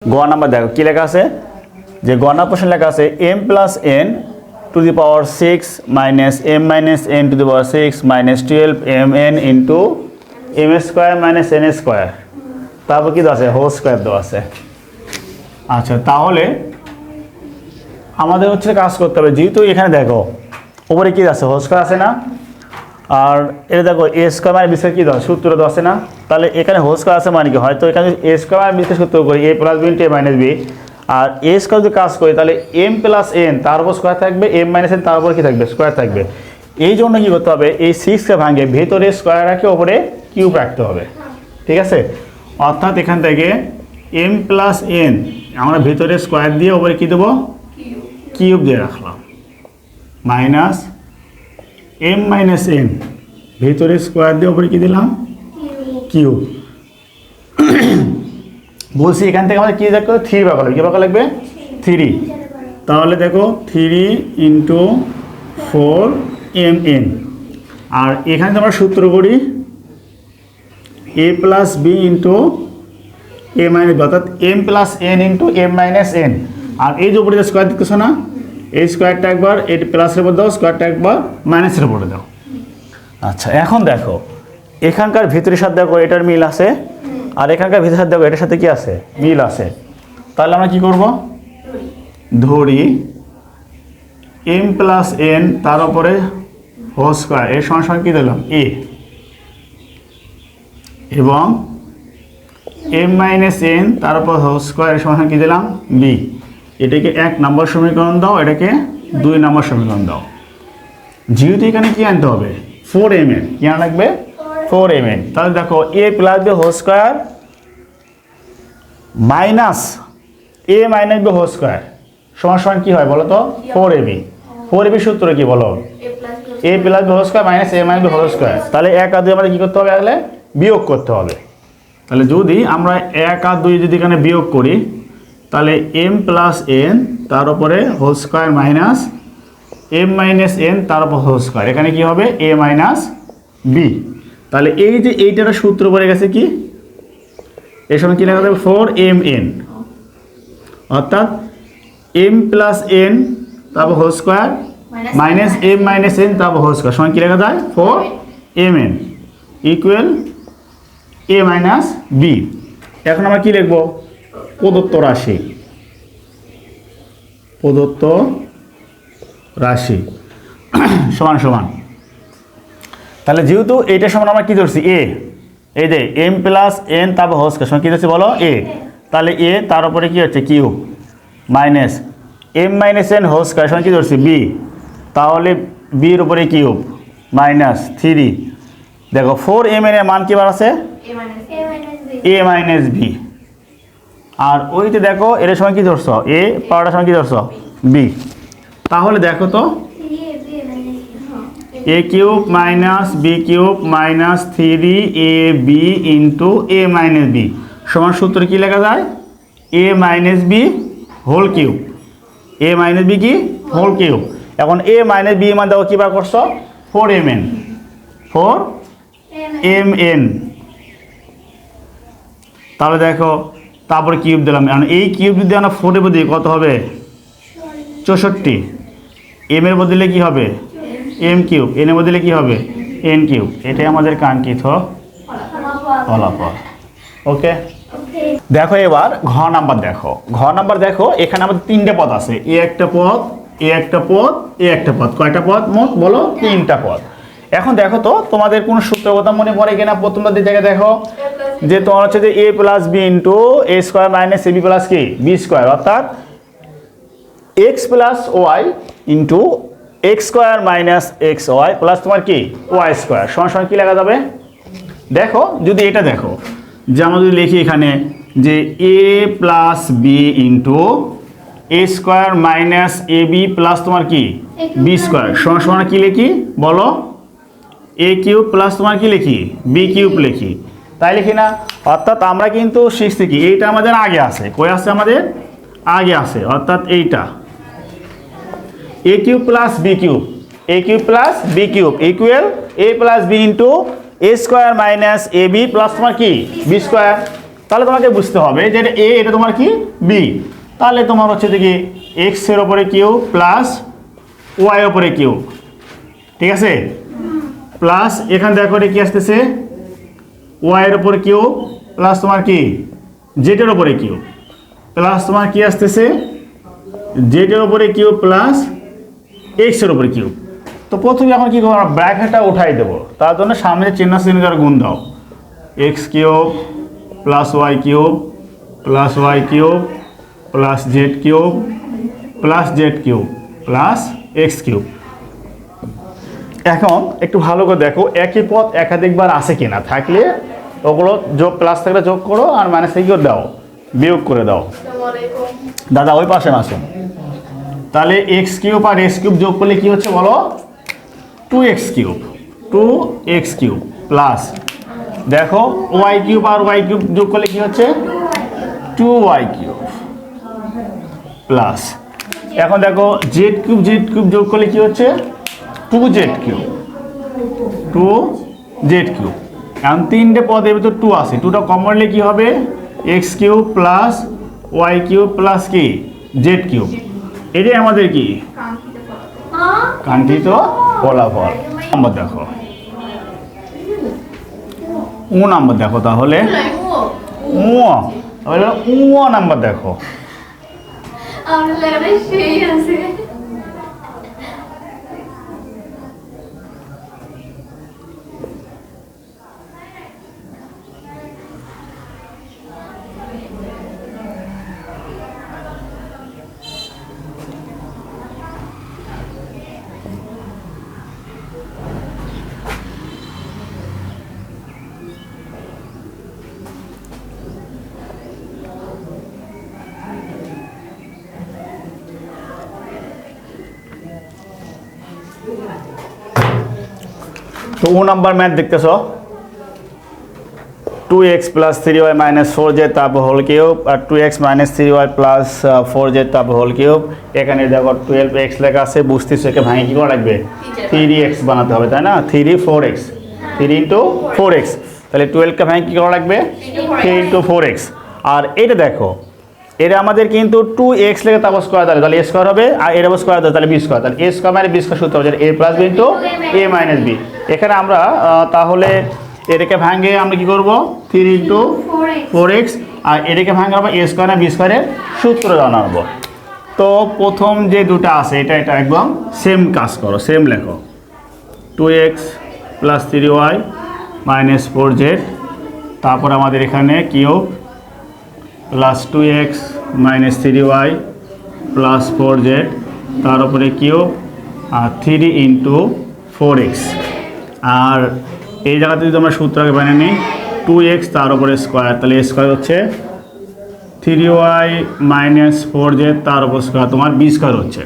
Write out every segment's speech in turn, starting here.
গ নাম্বার দেখো কি লেখা আছে, যে গ নাম্বার প্রশ্ন লেখা আছে m plus n to the power 6 minus m minus n to the power 6 minus 12 mn into m square minus n square, তারপর কি দেওয়া আছে হোল স্কোয়ার দেওয়া আছে। আচ্ছা, তাহলে আমাদের হচ্ছে কাজ করতে হবে, যেহেতু এখানে দেখো উপরে কি আছে হোল স্কোয়ার আছে না, আর এটা দেখো এ স্কোয়ার মানে বিস্তার কী দেওয়া সূত্র দেওয়া আছে না, তাহলে এখানে হোল স্কোয়ার আছে মানে কি হয়তো এখানে এ স্কোয়ার মানে বিস্তার সূত্র করি a plus B into a minus B, R A square যদি কাজ করি তাহলে এম প্লাস এন তার উপর স্কোয়ার থাকবে, এম মাইনাস এন তার উপর কী থাকবে স্কোয়ার থাকবে। এই জন্য কী করতে হবে, এই 6কে ভাঙে ভেতরে স্কোয়ার রাখে ওপরে কিউব রাখতে হবে, ঠিক আছে। অর্থাৎ এখান থেকে এম প্লাস এন আমরা ভেতরে স্কোয়ার দিয়ে ওপরে কী দেবো কিউব দিয়ে রাখলাম, মাইনাস এম মাইনাস এন ভেতরে স্কোয়ার দিয়ে ওপরে কী দিলাম কিউব। বলছি এখান থেকে আমাদের কী দেখো 3 বাঁকা লাগবে, কী বাঁকা লাগবে 3, তাহলে দেখো 3 ইন্টু 4 এম এন, আর এখানে আমরা সূত্র করি a plus B into a minus b, অর্থাৎ M plus n into m minus n, আর এই যে উপরে যে স্কোয়ার দিতেছো না এই স্কোয়ারটা একবার এই প্লাসের উপর দাও, স্কোয়ারটা একবার মাইনাসের উপরে দাও। আচ্ছা, এখন দেখো এখানকার ভিতরের সাথে দেখো এটার মিল আছে, আর এখানকার ভিতরের সাথে দেখো এটার সাথে কি আছে মিল আছে, তাহলে আমরা কি করব ধরি এম প্লাস এন তার উপরে হোল স্কোয়ার এর সমান সমান কী দিলাম এ, এবং এম মাইনাস এন তার উপর হোল স্কোয়ার এর সমান কী দিলাম বি। এটাকে 1 নম্বর সমীকরণ দাও, এটাকে 2 নম্বর সমীকরণ দাও। যেহেতু এখানে কি আনতে হবে 4mn, কি আনা লাগবে 4mn, তাহলে দেখো a plus b whole square minus a minus b whole square সমান সমান কী হয় বলো তো 4ab। 4ab সূত্র কি বলো a plus b whole square minus a minus b whole square, তাহলে 1 আর 2 আমাদের কী করতে হবে তাহলে বিয়োগ করতে হবে। তাহলে যদি আমরা 1 আর 2 যদি এখানে বিয়োগ করি তাহলে এম প্লাস এন তার উপরে whole square minus M minus N তার উপর হোল স্কোয়ার, এখানে কি হবে এ মাইনাস বি। তাহলে এই যে এইটার সূত্র পড়ে গেছে কি এর সময় কী লেখা যাবে 4mn, অর্থাৎ এম প্লাস এন তারপর whole square minus M minus N তারপর হোল স্কোয়ার সময় কী লেখা যায় 4mn ইকুয়াল এ মাইনাস বি। এখন আমরা কী লিখব প্রদত্ত রাশি, প্রদত্ত রাশি সমান সমান, তাহলে যেহেতু এইটার সমান আমরা কী ধরছি এ, এই যে এম প্লাস এন তারপর হোল স্কোয়ার সমান কী ধরছি বলো এ, তাহলে এ তার উপরে কী হচ্ছে cube minus M minus N whole square সমান কী ধরছি বি, তাহলে বির উপরে কিউব মাইনাস 3, দেখো 4mn এর মান কী বার আছে এ মাইনাস বি, আর ওইতে দেখো এর সময় কী ধরছ এ পাওয়ারটার সময় কী ধরছ বি, তাহলে দেখো তো a cube minus b cube minus 3ab into a minus b সমান সূত্র কী লেখা যায় a minus b whole cube, a minus b কি হোল কিউব। এখন এ মাইনাস বি মান দেখো কী বার করছো 4mn, 4mn, তাহলে দেখো তারপরে কিউব দিলাম, কারণ এই কিউব যদি আমরা 4 বদলে কত হবে 64, এম এর বদলে কি হবে এম কিউব, এন এর বদলে কি হবে এন কিউব, এটাই আমাদের কাঙ্ক্ষিত ফলাফল। ওকে, দেখো এবার ঘ নাম্বার দেখো, ঘ নাম্বার দেখো এখানে আমাদের 3টে পদ আছে, এ একটা পদ এ একটা পদ এ একটা পদ, কয়টা পদ মোট বলো 3টা পদ। এখন দেখো তো তোমাদের কোন সূত্র কথা মনে পড়ে কিনা, প্রথম জায়গায় দেখো যে তোমার হচ্ছে যে A plus B into A square minus A B plus কি বি স্কোয়ার, অর্থাৎ X plus Y into X square minus X Y plus তোমার কি ওয়াই স্কোয়ার সমান সমান কী লেখা যাবে। দেখো যদি এটা দেখো যে আমরা যদি লিখি এখানে যে A plus B into A square minus A B plus তোমার কি বি স্কোয়ার সমান সমান কী লিখি বলো এ কিউব প্লাস তোমার কি লিখি বি কিউব লিখি, তাই লিখি না। অর্থাৎ আমরা কিন্তু শিখছি কি এইটা আমাদের আগে আছে, কই আছে আমাদের আগে আছে, অর্থাৎ এইটা a cube plus b cube, a cube plus b cube equal a plus B into A square minus A B plus তোমার কি বি স্কোয়ার, তাহলে তোমাকে বুঝতে হবে যে এটা এ, এটা তোমার কি বি। তাহলে তোমার হচ্ছে দেখি এক্সের ওপরে কিউ প্লাস ওয়াই ওপরে কিউ, ঠিক আছে, প্লাস এখানে দেখো এটা কি আসতেছে ওয়াইয়ের ওপরে কিউ প্লাস তোমার কি জেডের ওপরে কিউ প্লাস তোমার কি আসতেছে জেডের ওপরে কিউ প্লাস এক্সের ওপরে কিউ। তো প্রথমে এখন কি করবো, ব্র্যাকেটটা উঠাই দেবো। তার জন্য সামনে চিহ্ন চিহ্ন গুণ দাও, X cube plus Y cube plus Y cube plus Z cube plus Z cube plus X cube. এখন একটু ভালো করে দেখো একই পদ একাধিকবার আছে কিনা, থাকলে ওগুলো যোগ প্লাস থাকলে যোগ করো আর মাইনাস থেকে দাও, বিয়োগ করে দাও। দাদা ওই পাশে আসুন। তাহলে এক্স কিউব আর এক্স কিউব যোগ করলে কি হচ্ছে বলো, 2x cube 2x cube plus দেখো ওয়াই কিউব আর ওয়াই কিউব যোগ করলে কি হচ্ছে 2y কিউব প্লাস এখন দেখো জেড কিউব যোগ করলে কি হচ্ছে 2z কিউব 2z কিউব। এখন তিনটে পদের ভিতর 2 আছে, 2টা কমনলি কি হবে x cube plus Y cube plus কি জেড কিউব। এটাই আমাদের কি কাঙ্ক্ষিত ফলাফল। নাম্বার দেখো নাম্বার দেখো তাহলে নাম্বার দেখো তো নাম্বার ম্যাথ দেখতেছো 2x plus 3y minus 4z তারপর হোল কিউব আর 2x minus 3y plus 4z তারপর হোল কিউব। এখানে দেখো 12x লেখা আছে, বুঝতেছো একে ভাঙে কি করা লাগবে 3x বানাতে হবে তাই না, 4x 3 ইন্টু 4x, তাহলে 12কে ভাঙে কি করা লাগবে 3 ইন্টু 4x। আর এটা দেখো এটা আমাদের কিন্তু 2x লেখা তারপর স্কোয়ার তাহলে a স্কোয়ার হবে আর এর স্কোয়ার তাহলে b স্কোয়ার, তাহলে a স্কোয়ার মানে b স্কোয়ার সূত্র হচ্ছে a plus b into a minus b। এখানে আমরা তাহলে এটাকে ভাঙে আমরা কি করব 3 ইন্টু 4x আর এটাকে ভাঙে আমরা a স্কোয়ার আর b স্কোয়ারের সূত্র জানাবো। তো প্রথম যে দুটো আছে এটা একদম সেম কাজ করো, সেম লেখো 2x plus 3y minus 4z তারপর আমাদের এখানে cube plus 2x minus 3y plus 4z তার উপরে কিউব আর 3 ইন্টু 4x। আর এই জায়গাতে যদি আমরা সূত্রকে বানিয়ে নিই 2x তার উপরে স্কোয়ার, তাহলে স্কোয়ার হচ্ছে 3y মাইনাস 4z তার উপর স্কোয়ার তোমার b স্কোয়ার হচ্ছে।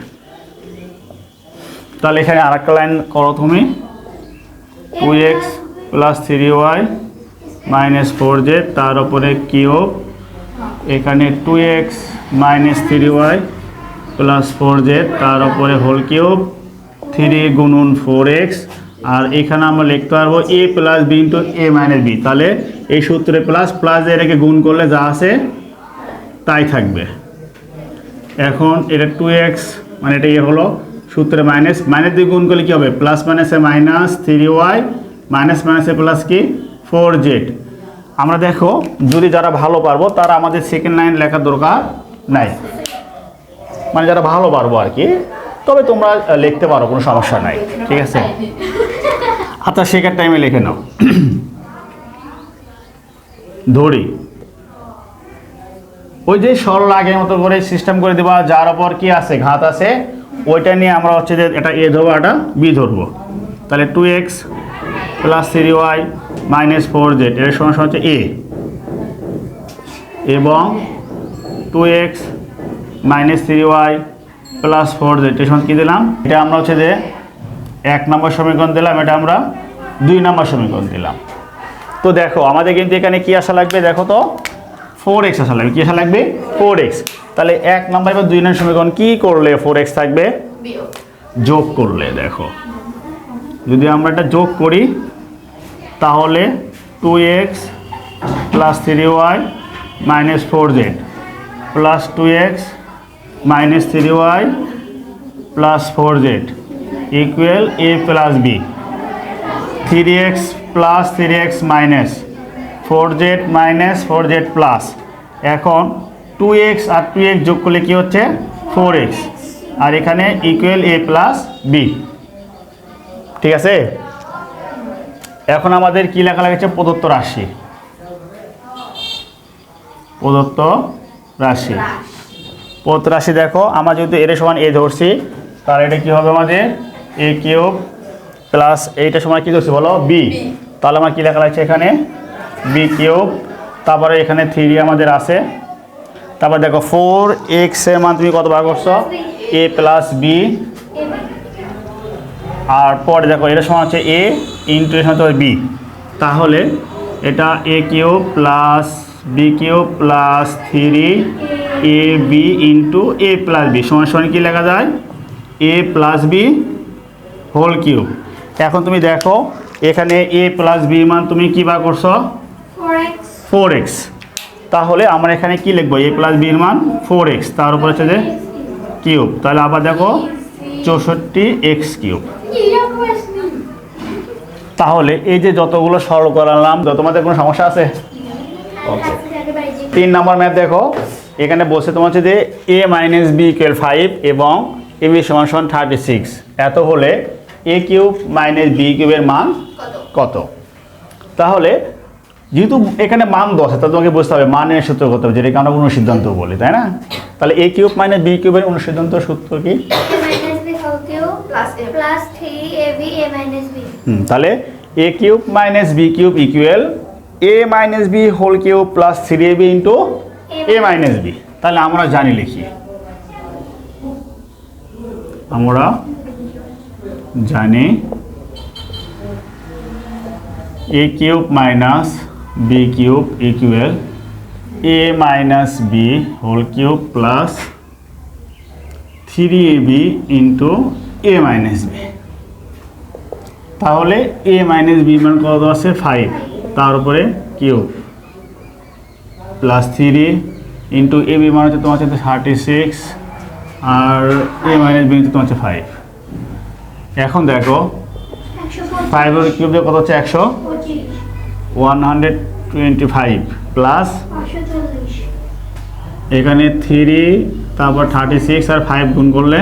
তাহলে এখানে আর একটা লাইন করো তুমি 2x plus 3y minus 4z তার উপরে কিউব এখানে 2x minus 3y plus 4z তার উপরে হোল কিউব 3 গুণন 4x। আর এখানে আমরা লিখতে পারবো a plus b into a minus b, তাহলে এই সূত্রে প্লাস প্লাস এটাকে গুণ করলে যা আছে তাই থাকবে। এখন এটা 2x মানে এটা হলো সূত্রে মাইনাস মাইনাস দিয়ে গুণ করলে কী হবে প্লাস মাইনাসে মাইনাস 3y মাইনাস মাইনাসে প্লাস কি 4z। আমরা দেখো যদি যারা ভালো পারবো তারা আমাদের সেকেন্ড লাইন লেখার দরকার নাই, মানে যারা ভালো পারবো আর কি, তবে তোমরা লিখতে পারো কোনো সমস্যা নাই, ঠিক আছে। আচ্ছা শেখার টাইমে লিখে নাও ধরি ওই যে সরল আগের মতো করে সিস্টেম করে দেবা, যার ওপর কি আছে ঘাত আছে ওইটা নিয়ে আমরা হচ্ছে যে এটা এ ধরবো এটা বি ধরবো। তাহলে 2x plus 3y minus 4z এর সমস্যা হচ্ছে a এবং 2x minus 3y plus 4z এর সঙ্গে কী দিলাম, এটা আমরা হচ্ছে যে 1 নম্বর সমীকরণ দিলাম, এটা আমরা 2 নম্বর সমীকরণ দিলাম। তো দেখো আমাদের কিন্তু এখানে কি আসা লাগবে, দেখো তো 4x আসা লাগবে, কি আসা লাগবে 4x। তাহলে 1 নম্বর বা 2 নম্বর সমীকরণ কি করলে 4x থাকবে যোগ করলে, দেখো যদি আমরা এটা যোগ করি তাহলে 2x plus 3y minus 4z plus 2x minus 3y plus 4z equal a plus b 3x plus 3x minus 4z plus এখন 2x আর 2x যোগ করলে কি হচ্ছে 4x আর এখানে ইকুয়াল a প্লাস b। ঠিক আছে, এখন আমাদের কি লেখা লাগছে প্রদত্ত রাশি। প্রদত্ত রাশি দেখো আমরা যেহেতু এর সমান a ধরছি তাহলে এটা কি হবে আমাদের a কিউব প্লাস এইটা সমান কি ধরছি বলো b, তাহলে আমার কি লেখা লাগছে এখানে b কিউব, তারপরে এখানে 3 আমাদের আছে, তারপর দেখো 4x এর মান তুমি কত বার করছো a প্লাস b, আর পরে দেখো এটা সমান হচ্ছে a ইন্টু এর সাথে b, তাহলে এটা a cube plus b cube plus 3ab into a plus b সমান সমান কি লেখা যায় a plus b whole cube. এখন তুমি দেখো এখানে a প্লাস b মান তুমি কি বার করছো 4x, তাহলে আমরা এখানে কি লিখবো a প্লাস b এর মান 4x তার উপর হচ্ছে যে কিউব, তাহলে আবার দেখো 64x কিউব। তাহলে এই যে যতগুলো সরল করালাম তোমাদের কোনো সমস্যা আছে? ওকে, 3 নম্বর ম্যাথ দেখো এখানে বসে তোমার হচ্ছে যে a মাইনাস b ইকুয়াল 5 এবং a b সমান সমান 36, এত হলে a কিউব মাইনাস b কিউবের মান কত? তাহলে যেহেতু এখানে মান 10 তাহলে তোমাকে বুঝতে হবে মানের সূত্র কত হবে, যেটাকে আমরা অনুসিদ্ধান্ত বলি, তাই না? তাহলে a কিউব মাইনাস b কিউবের অনুসিদ্ধান্ত সূত্র কি? তাহলে a cube minus b cube equal a minus b whole cube plus 3ab into a minus b। তাহলে আমরা জানি লিখি, আমরা জানি a cube minus b cube equal a minus b whole cube plus 3ab into a minus b। তাহলে a minus b মান কত আছে 5, তার উপরে cube plus 3 into a b মান হচ্ছে তোমার হচ্ছে 36 আর a মাইনাস b হচ্ছে তোমার হচ্ছে 5। এখন দেখো 5 এর কিউব দিয়ে কত হচ্ছে 125 প্লাস এখানে 3 তারপর 36 আর 5 গুণ করলে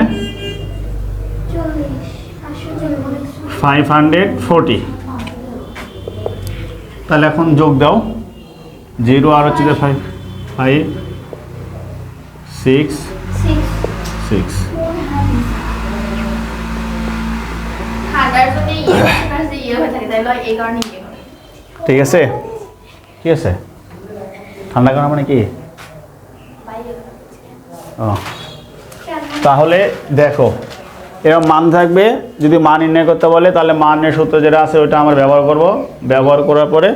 540। তাহলে এখন যোগ দাও 0 আর হচ্ছে 5 5 6 6। ঠিক আছে, ঠিক আছে, ঠান্ডা করা মানে কি? তাহলে দেখো এরকম মান থাকবে, যদি মান নির্ণয় করতে বলে তাহলে মানের সূত্র যেটা আছে ওইটা আমরা ব্যবহার করব, ব্যবহার করার পরে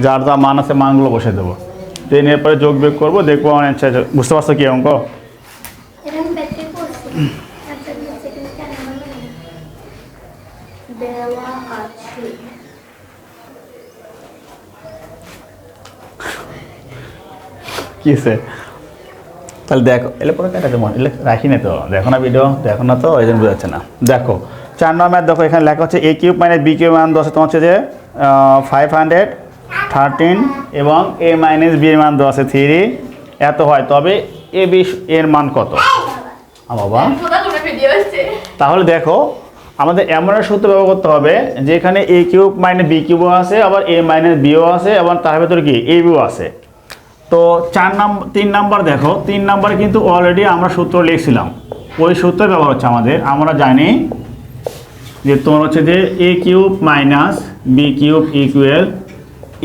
যার যা মান আছে মানগুলো বসে দেবো, দিয়ে এর পরে যোগ বিয়োগ করবো, দেখবো আমার আচ্ছা বুঝতে পারছো কি অঙ্ক? কি আছে তাহলে দেখো এলে পরে কেটে মনে এলে রাখি না তো, দেখো না ভিডিও, দেখো না তো, এই জন্য বোঝাচ্ছে না। দেখো 4 নম্বর ম্যাথ দেখো এখানে লেখা হচ্ছে a cube minus b cube মান 10 তোমার হচ্ছে যে 513 এবং a মাইনাস b এর মান 10 আছে 3, এত হয় তবে a b এর মান কত? বাবা তাহলে দেখো আমাদের এমন একটা সূত্র ব্যবহার করতে হবে যে এখানে a কিউব মাইনাস b কিউবও আছে, আবার a মাইনাস bও আছে, আবার তার ভেতরে কি a bও আছে। তো 3 নাম্বার দেখো 3 নাম্বারে কিন্তু অলরেডি আমরা সূত্র লিখছিলাম, ওই সূত্র ব্যবহার হচ্ছে আমাদের। আমরা জানি যে তোমার হচ্ছে যে a cube minus b cube equal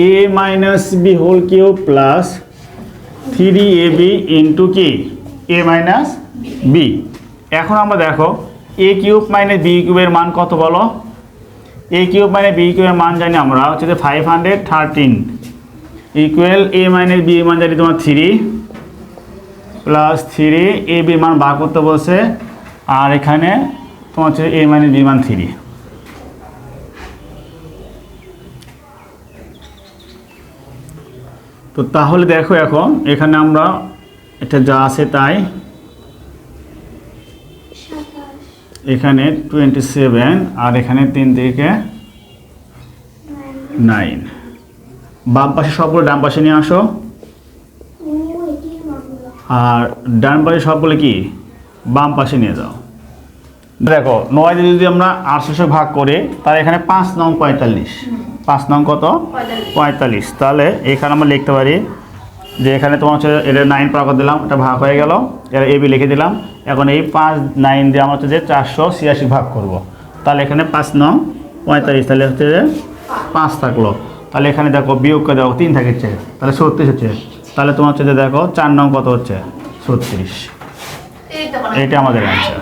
a minus b whole cube plus 3ab into কি a মাইনাস b। এখন আমরা দেখো a কিউব মাইনাস b কিউবের মান কত বলো? a কিউব মাইনাস b কিউবের মান জানি আমরা হচ্ছে যে 513 ইকুয়াল a মাইনাস b এর মান জানি তোমার 3 প্লাস 3 a b মান ভাগ করতে বলছে, আর এখানে তোমার হচ্ছে a মাইনাস b মান 3। তো তাহলে দেখো এখন এখানে আমরা এটা যা আছে তাই এখানে 27 আর এখানে 3 থেকে 9 বাম পাশে সবগুলো ডান পাশে নিয়ে আসো আর ডান পাশে সবগুলো কি বাম পাশে নিয়ে যাও। দেখো 9 দিয়ে যদি আমরা 800 ভাগ করি তাহলে এখানে 5 নং 45, 5 নং কত 45, তাহলে এখানে আমরা লিখতে পারি যে এখানে তোমার হচ্ছে এটা 9 পার করে দিলাম, এটা ভাগ হয়ে গেল, এর এবি লিখে দিলাম। এখন এই 5 9 দিয়ে আমরা হচ্ছে যে 486 ভাগ করব, তাহলে এখানে 5 নং 45, তাহলে হচ্ছে যে 5 থাকলো। তাহলে এখানে দেখো বিয়োগ করে দেখো 3 থাকছে, তাহলে 36 হচ্ছে। তাহলে তোমার হচ্ছে যে দেখো 4 নং কত হচ্ছে 36, এইটা আমাদের অ্যান্সার।